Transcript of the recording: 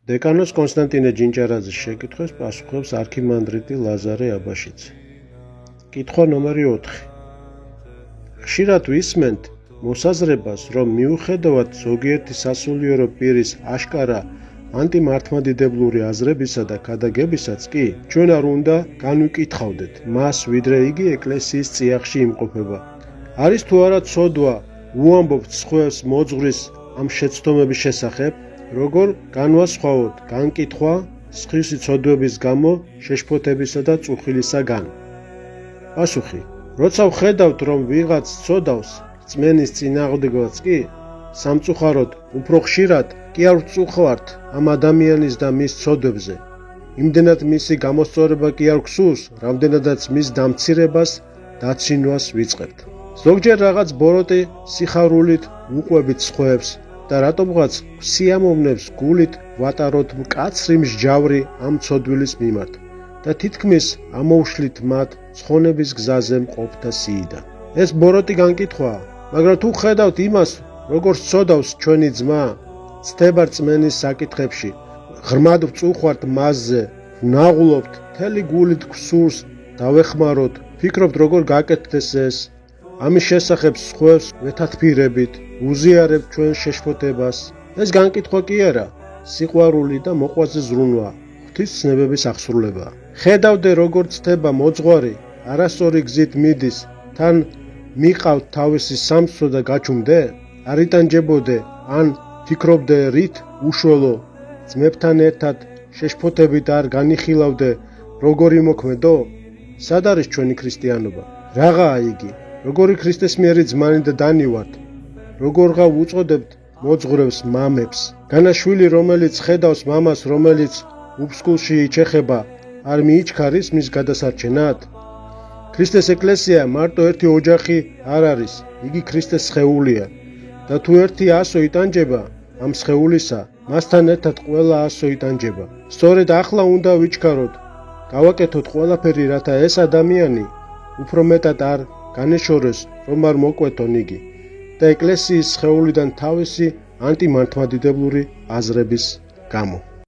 დეკანოს კონსტანტინე ჯინჭარაძის შეკითხვას პასუხობს არქიმანდრიტი ლაზარე აბაშიძე. კითხვა ნომერი 4. ხშირად ვისმენთ მოსაზრებას, რომ მიუხედავად ზოგიერთი სასულიერო პირის აშკარა ანტიმართლმადიდებლური აზრებისა და ქადაგებისაც კი, ჩვენ არ უნდა განვიკითხავდეთ მას, ვიდრე იგი ეკლესიის წიაღში იმყოფება. არის თუ არა ცოდვა უამბობთ სხვებს მოძღვრის ამ შეცდომების შესახებ, როგორ განვასხვაოთ განკითხვა სხვისი ცოდვების გამო შეშფოთებისა და წუხილისაგან. პასუხი. როცა ვხედავთ, რომ ვიღაც ცოდავს რწმენის წინააღმდეგაც კი, სამწუხაროდ უფრო ხშირად კი არ ვწუხავთ ამ ადამიანის და მის ცოდვებზე. იმდენად მისი გამოსწორება კი არ გვსურს, რამდენადაც მის დამცირებას დაცინვას ვიწყებთ. ზოგჯერ რაღაც ბოროტი სიხარულით უყვებით სხვებს და რატომღაც სიამოვნებს გულით ვატაროთ მკაცრი მსჯავრი ამ ცოდვილის მიმართ და თითქმის ამოუშლით მათ ცხონების გზაზე მყოფთა სიიდან. ეს ბოროტი განკითხვაა, მაგრამ თუ ხედავთ იმას, როგორც ცოდავს ჩვენი ძმა, ცდება რწმენის საკითხებში, ღრმად ვწუხვართ მასზე, ვნაღულობთ, მთელი გულით გვსურს დავეხმაროთ, ფიქრობთ როგორ გაკეთდეს ეს, ამის შესახებ სხვებს ვეთათბირებით, უზიარებთ ჩვენ შეშფოთებას. ეს განკითხვა კი არა, სიყვარული და მოყვაზე ზრუნვა, ღვთის ცნებების აღსრულებაა. ხედავდე როგორ ცდება მოძღვარი, არასწორი გზით მიდის, თან მიყავთ თავისი სამსო და გაჩუმდე? არ იტანჯებოდე, ან ფიქრობდე რით უშველო ძმებთან ერთად შეშფოთებით არ განიხილავდე, როგორ იმოქმედო? სად არის ჩვენი ქრისტიანობა? რაღაა იგი? როგორი ქრისტესმიერი ძმანი და დანი ვართ? როგორღა უწოდებთ მოძღვრებს მამებს? განაშვილი, რომელიც ხედავს მამას, რომელიც უფსკულში იჩეხება, არ მიიჩქარის მის გადასარჩენად? ქრისტეს ეკლესია მარტო ერთი ოჯახი არ არის, იგი ქრისტეს სხეულია და თუ ერთი ასო იტანჯება ამ სხეულისა, მასთან ერთად ყველა ასო იტანჯება. სწორედ ახლა უნდა ვიჩქაროთ, გავაკეთოთ ყველაფერი, რათა ეს ადამიანი უფრო მეტად არ განეშოროს, რომ არ მოკვეთონ იგი და ეკლესიის სხეულიდან თავისი ანტიმართლმადიდებლური აზრების გამო.